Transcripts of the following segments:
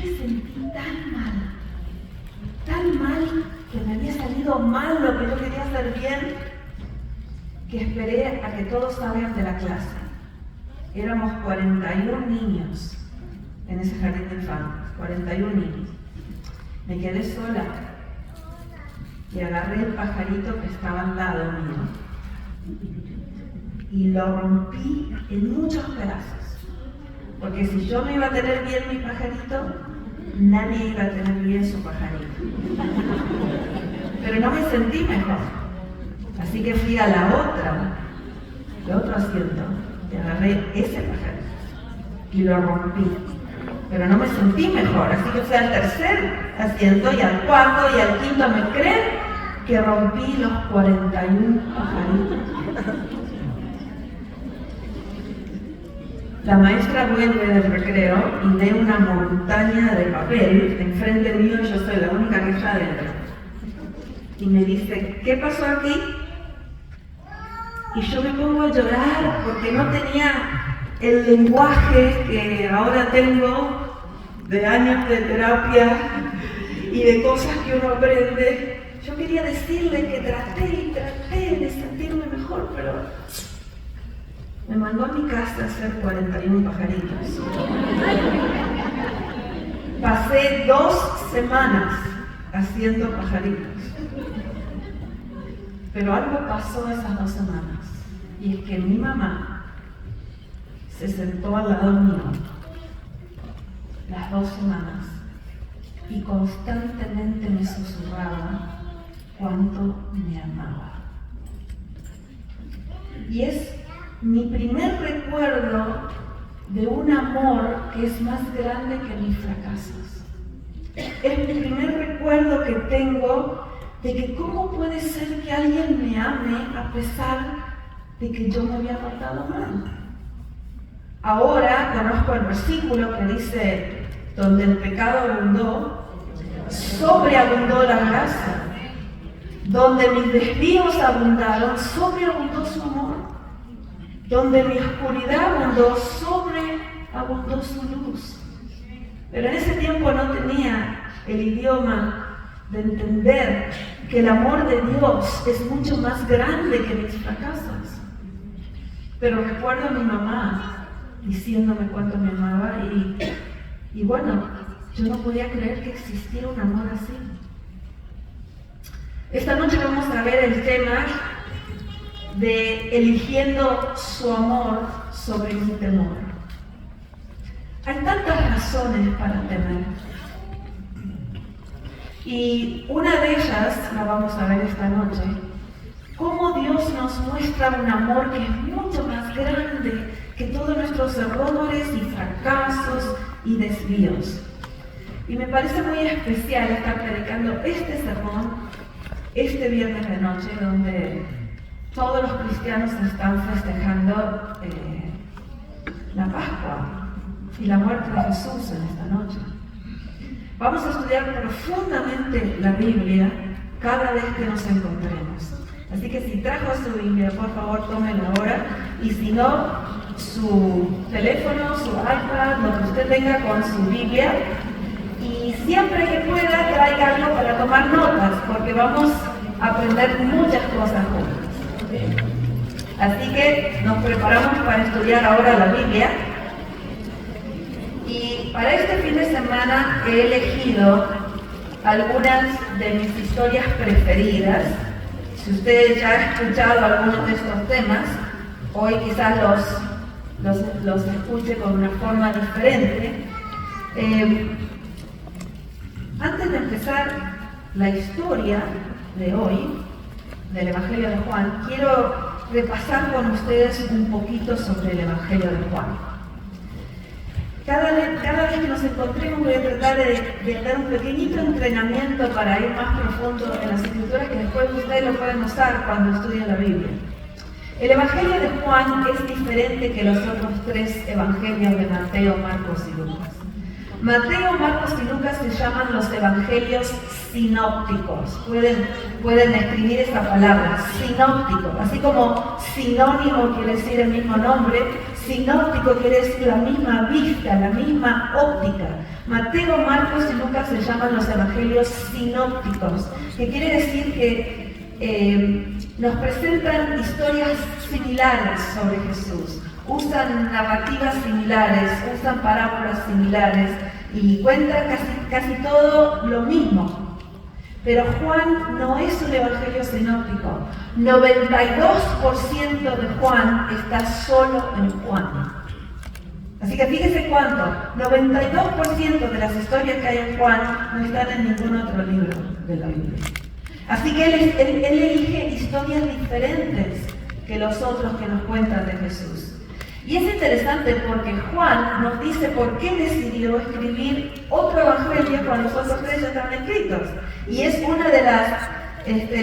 me sentí tan mal, que me había salido mal lo que yo quería hacer bien, que esperé a que todos salgan de la clase. Éramos 41 niños en ese jardín de infantes, 41 niños. Me quedé sola y agarré el pajarito que estaba al lado mío y lo rompí en muchos pedazos. Porque si yo no iba a tener bien mi pajarito, nadie iba a tener bien su pajarito. Pero no me sentí mejor. Así que fui a el otro asiento, y agarré ese pajarito y lo rompí. Pero no me sentí mejor, así que fui al tercer asiento y al cuarto y al quinto. ¿Me creen que rompí los 41 pajaritos? La maestra vuelve del recreo y ve una montaña de papel enfrente mío y yo soy la única que está adentro. Y me dice, ¿qué pasó aquí? Y yo me pongo a llorar porque no tenía el lenguaje que ahora tengo de años de terapia y de cosas que uno aprende. Yo quería decirle que traté de sentirme mejor, pero me mandó a mi casa a hacer 41 pajaritos. Pasé 2 semanas haciendo pajaritos. Pero algo pasó esas 2 semanas, y es que mi mamá se sentó al lado mío las 2 semanas y constantemente me susurraba cuánto me amaba. Y es mi primer recuerdo de un amor que es más grande que mis fracasos. Es mi primer recuerdo que tengo de que cómo puede ser que alguien me ame a pesar de que yo me había portado mal. Ahora conozco el versículo que dice, donde el pecado abundó, sobreabundó la gracia. Donde mis desvíos abundaron, sobreabundó su amor. Donde mi oscuridad abundó, sobreabundó su luz. Pero en ese tiempo no tenía el idioma de entender que el amor de Dios es mucho más grande que mis fracasos. Pero recuerdo a mi mamá diciéndome cuánto me amaba y bueno, yo no podía creer que existiera un amor así. Esta noche vamos a ver el tema de eligiendo su amor sobre mi temor. Hay tantas razones para temer. Y una de ellas la vamos a ver esta noche, cómo Dios nos muestra un amor que es mucho más grande que todos nuestros errores y fracasos y desvíos. Y me parece muy especial estar predicando este sermón este viernes de noche, donde todos los cristianos están festejando la Pascua y la muerte de Jesús en esta noche. Vamos a estudiar profundamente la Biblia cada vez que nos encontremos. Así que si trajo su Biblia, por favor, tómenla ahora. Y si no, su teléfono, su iPad, lo que usted tenga con su Biblia. Y siempre que pueda, tráiganlo para tomar notas, porque vamos a aprender muchas cosas juntos. Así que nos preparamos para estudiar ahora la Biblia. Y para este fin de semana he elegido algunas de mis historias preferidas. Si ustedes ya han escuchado algunos de estos temas, hoy quizás los escuche con una forma diferente. Antes de empezar la historia de hoy, del Evangelio de Juan, quiero repasar con ustedes un poquito sobre el Evangelio de Juan. Cada vez que nos encontremos voy a tratar de dar un pequeñito entrenamiento para ir más profundo en las escrituras que después ustedes lo pueden usar cuando estudien la Biblia. El Evangelio de Juan es diferente que los otros 3 evangelios de Mateo, Marcos y Lucas. Mateo, Marcos y Lucas se llaman los evangelios sinópticos. Pueden escribir esa palabra, sinóptico. Así como sinónimo quiere decir el mismo nombre, Sinóptico quiere decir la misma vista, la misma óptica. Mateo, Marcos y Lucas se llaman los evangelios sinópticos, que quiere decir que nos presentan historias similares sobre Jesús. Usan narrativas similares, usan parábolas similares y cuentan casi todo lo mismo. Pero Juan no es un evangelio sinóptico. 92% de Juan está solo en Juan. Así que fíjese cuánto. 92% de las historias que hay en Juan no están en ningún otro libro de la Biblia. Así que él elige historias diferentes que los otros que nos cuentan de Jesús. Y es interesante porque Juan nos dice por qué decidió escribir otro evangelio cuando los otros tres ya estaban escritos. Y es una de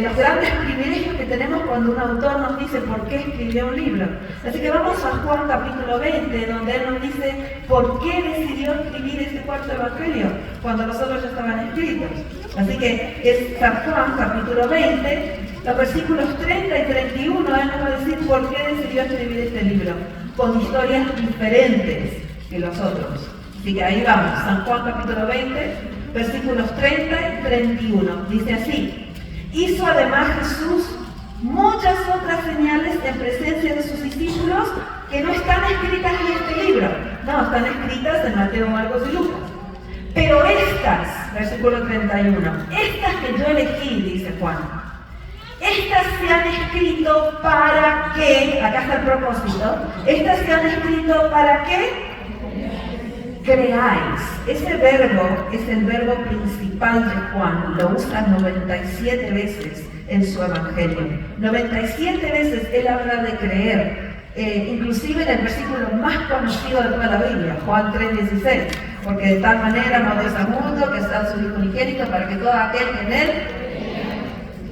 los grandes privilegios que tenemos cuando un autor nos dice por qué escribió un libro. Así que vamos a Juan capítulo 20, donde él nos dice por qué decidió escribir este cuarto evangelio cuando los otros ya estaban escritos. Así que es San Juan capítulo 20, los versículos 30 y 31, él nos va a decir por qué decidió escribir este libro, con historias diferentes que los otros. Así que ahí vamos, San Juan capítulo 20, versículos 30 y 31. Dice así: hizo además Jesús muchas otras señales en presencia de sus discípulos que no están escritas en este libro. No, están escritas en Mateo, Marcos y Lucas. Pero estas, versículo 31, estas que yo elegí, dice Juan, estas se han escrito para que, acá está el propósito, estas se han escrito para que creáis. Ese verbo es el verbo principal de Juan, lo usa 97 veces en su evangelio. 97 veces él habla de creer, inclusive en el versículo más conocido de toda la Biblia, Juan 3:16, porque de tal manera amó Dios al mundo que está su Hijo unigénito para que todo aquel que en él...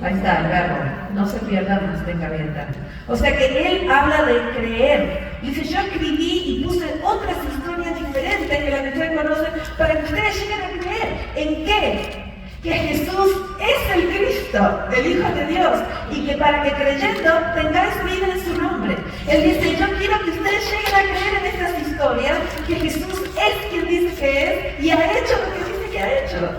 Ahí está el verbo, no se pierda más, tenga abierta. O sea que él habla de creer. Dice, yo escribí y puse otras historias diferentes que las que ustedes conocen para que ustedes lleguen a creer. ¿En qué? Que Jesús es el Cristo, el Hijo de Dios, y que para que creyendo tengáis vida en su nombre. Él dice, yo quiero que ustedes lleguen a creer en estas historias, que Jesús es quien dice que es y ha hecho lo que dice que ha hecho.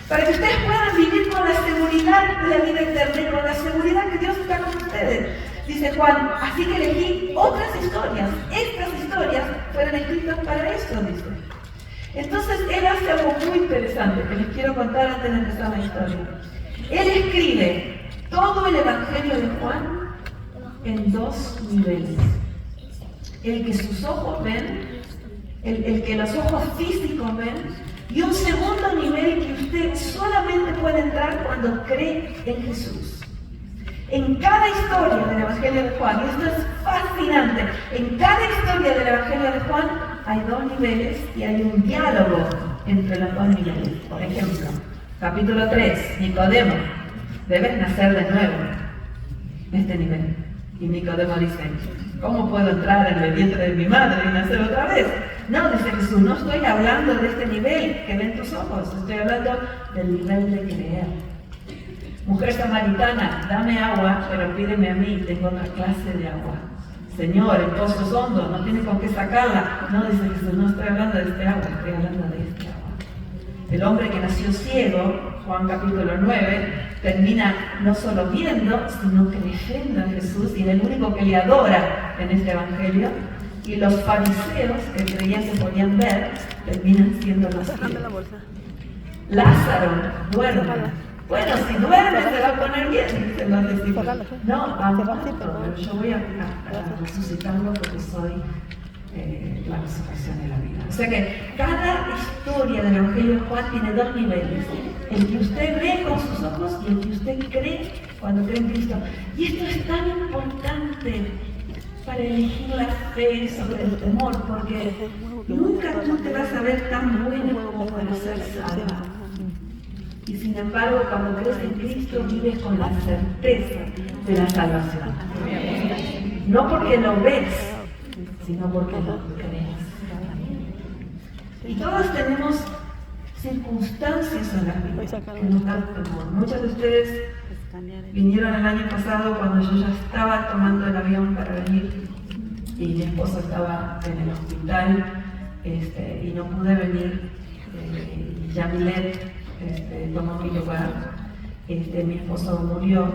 Para que ustedes puedan vivir con la seguridad de la vida eterna y con la seguridad que Dios está con ustedes. Dice Juan, así que elegí otras historias. Estas historias fueron escritas para esto, dice. Entonces, él hace algo muy interesante que les quiero contar antes de empezar la historia. Él escribe todo el Evangelio de Juan en dos niveles. El que sus ojos ven, el que los ojos físicos ven, y un segundo nivel que usted solamente puede entrar cuando cree en Jesús. En cada historia del Evangelio de Juan, y esto es fascinante, en cada historia del Evangelio de Juan hay dos niveles y hay un diálogo entre los dos niveles. Por ejemplo, capítulo 3, Nicodemo, debes nacer de nuevo. Este nivel. Y Nicodemo dice, ¿cómo puedo entrar en el vientre de mi madre y nacer otra vez? No, dice Jesús, no estoy hablando de este nivel que ven tus ojos, estoy hablando del nivel de creer. Mujer samaritana, dame agua, pero pídeme a mí, tengo otra clase de agua. Señor, el pozo es hondo, no tienes con qué sacarla. No, dice Jesús, no estoy hablando de este agua, estoy hablando de este agua. El hombre que nació ciego, Juan capítulo 9, termina no solo viendo, sino creyendo en Jesús, y es el único que le adora en este evangelio. Y los fariseos, que creían que podían ver, terminan siendo los ciegos. Lázaro duerme. Bueno, si duerme se va a poner bien, dicen los discípulos. No, vamos, pero yo voy a resucitarlo porque soy la resurrección de la vida. O sea que cada historia del Evangelio de Juan tiene dos niveles. El que usted ve con sus ojos y el que usted cree cuando cree en Cristo. Y esto es tan importante para elegir la fe sobre el temor, porque nunca tú te vas a ver tan bueno como para ser salvo. Y sin embargo, cuando crees en Cristo, vives con la certeza de la salvación. No porque lo ves, sino porque lo crees. Y todos tenemos circunstancias en la vida que nos dan temor. Muchos de ustedes vinieron el año pasado cuando yo ya estaba tomando el avión para venir. y mi esposo estaba en el hospital y no pude venir. Yamilet tomó mi lugar. Mi esposo murió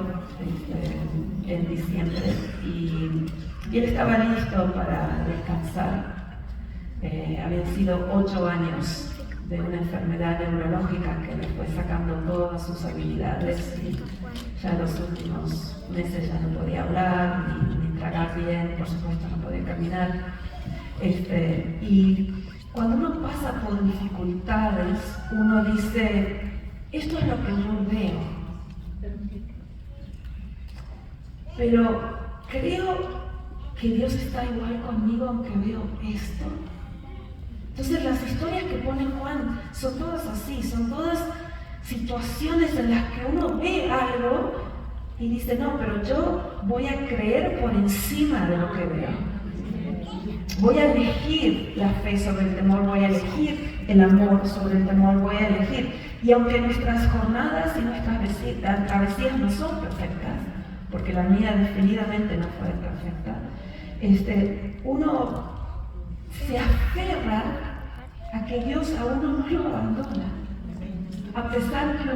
en diciembre y él estaba listo para descansar. Habían sido 8 años de una enfermedad neurológica que le fue sacando todas sus habilidades y ya los últimos meses ya no podía hablar ni tragar bien, por supuesto no podía caminar. Y cuando uno pasa por dificultades, uno dice, esto es lo que yo veo. Pero creo que Dios está igual conmigo aunque veo esto. Entonces las historias que pone Juan son todas así, son todas situaciones en las que uno ve algo y dice, no, pero yo voy a creer por encima de lo que veo. Voy a elegir la fe sobre el temor, voy a elegir el amor sobre el temor, voy a elegir. Y aunque nuestras jornadas y nuestras travesías no son perfectas, porque la mía definitivamente no fue perfecta, uno se aferra a que Dios a uno no lo abandona, a pesar que uno